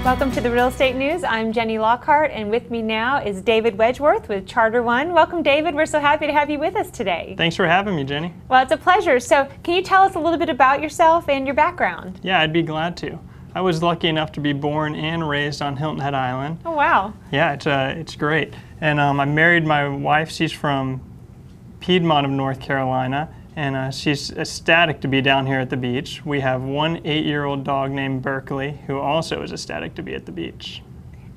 Welcome to the Real Estate News. I'm Jenny Lockhart, and with me now is David Wedgeworth with Charter One. Welcome, David. We're so happy to have you with us today. Thanks for having me, Jenny. Well, it's a pleasure. So can you tell us a little bit about yourself and your background? Yeah, I'd be glad to. I was lucky enough to be born and raised on Hilton Head Island. Oh, wow. Yeah, it's great. And I married my wife. She's from Piedmont of North Carolina, and she's ecstatic to be down here at the beach. We have one 8-year-old dog named Berkeley, who also is ecstatic to be at the beach.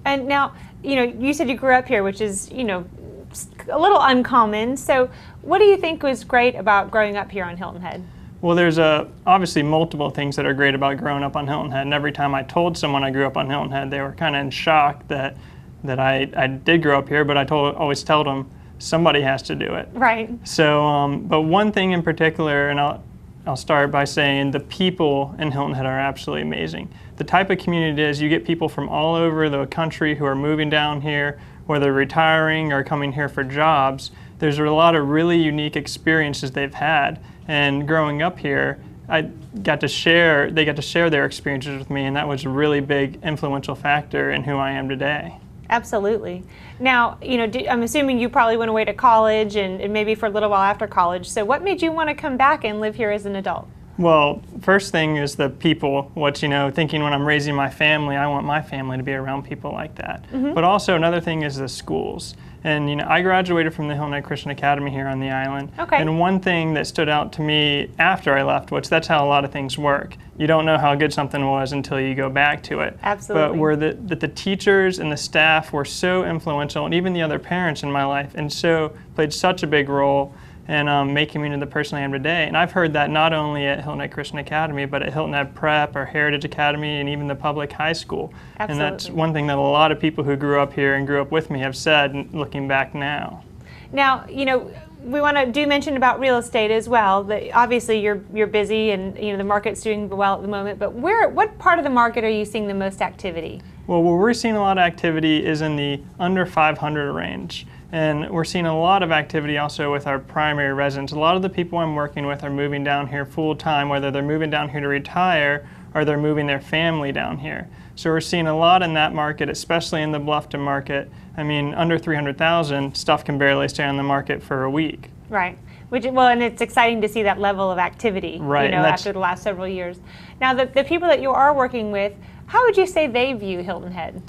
And now, you said you grew up here, which is, a little uncommon. So what do you think was great about growing up here on Hilton Head? Well, there's obviously multiple things that are great about growing up on Hilton Head. And every time I told someone I grew up on Hilton Head, they were kind of in shock that I did grow up here, but I always tell them, somebody has to do it. Right. So, but one thing in particular, and I'll start by saying the people in Hilton Head are absolutely amazing. The type of community it is, you get people from all over the country who are moving down here, whether retiring or coming here for jobs. There's a lot of really unique experiences they've had, and growing up here, they got to share their experiences with me, and that was a really big influential factor in who I am today. Absolutely. Now, I'm assuming you probably went away to college and maybe for a little while after college. So what made you want to come back and live here as an adult? Well, first thing is the people. Thinking when I'm raising my family, I want my family to be around people like that. Mm-hmm. But also another thing is the schools. And I graduated from the Hilton Head Christian Academy here on the island. Okay. And one thing that stood out to me after I left, which that's how a lot of things work. You don't know how good something was until you go back to it. Absolutely. But the teachers and the staff were so influential, and even the other parents in my life, and so played such a big role in making me into the person I am today. And I've heard that not only at Hilton Head Christian Academy, but at Hilton Head Prep or Heritage Academy and even the public high school. Absolutely. And that's one thing that a lot of people who grew up here and grew up with me have said, looking back now. Now, we want to mention about real estate as well. Obviously, you're busy, and the market's doing well at the moment. But what part of the market are you seeing the most activity? Well, where we're seeing a lot of activity is in the under 500 range. And we're seeing a lot of activity also with our primary residents. A lot of the people I'm working with are moving down here full time, whether they're moving down here to retire or they're moving their family down here. So we're seeing a lot in that market, especially in the Bluffton market. I mean, under 300,000, stuff can barely stay on the market for a week. Right. And it's exciting to see that level of activity, right, after the last several years. Now, the people that you are working with, how would you say they view Hilton Head?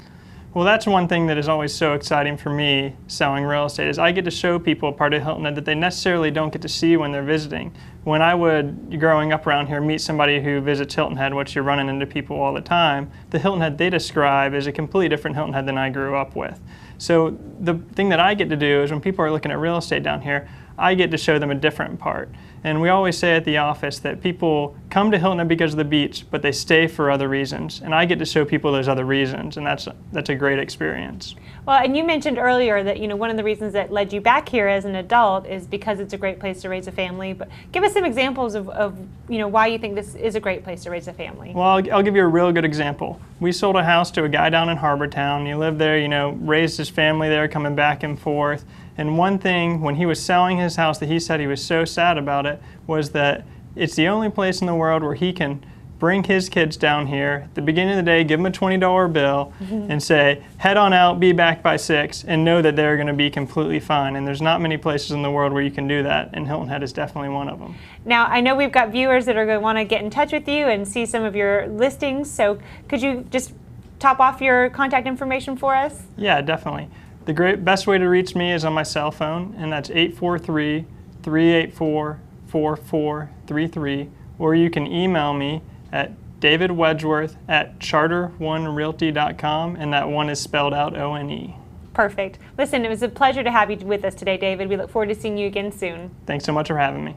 Well, that's one thing that is always so exciting for me selling real estate, is I get to show people a part of Hilton Head that they necessarily don't get to see when they're visiting. When I would, growing up around here, meet somebody who visits Hilton Head, which you're running into people all the time, the Hilton Head they describe is a completely different Hilton Head than I grew up with. So the thing that I get to do is when people are looking at real estate down here, I get to show them a different part. And we always say at the office that people come to Hilton Head because of the beach, but they stay for other reasons. And I get to show people those other reasons, and that's a great experience. Well, and you mentioned earlier that one of the reasons that led you back here as an adult is because it's a great place to raise a family. But give us some examples of why you think this is a great place to raise a family. Well, I'll give you a real good example. We sold a house to a guy down in Harbortown. He lived there, raised his family there, coming back and forth. And one thing, when he was selling his house, that he said he was so sad about it, was that it's the only place in the world where he can bring his kids down here at the beginning of the day, give them a $20 bill, and say, head on out, be back by 6, and know that they're going to be completely fine. And there's not many places in the world where you can do that, and Hilton Head is definitely one of them. Now, I know we've got viewers that are going to want to get in touch with you and see some of your listings, so could you just top off your contact information for us? Yeah, definitely. The best way to reach me is on my cell phone, and that's 843-384-4433, or you can email me at davidwedgeworth@charteronerealty.com, and that one is spelled out O-N-E. Perfect. Listen, it was a pleasure to have you with us today, David. We look forward to seeing you again soon. Thanks so much for having me.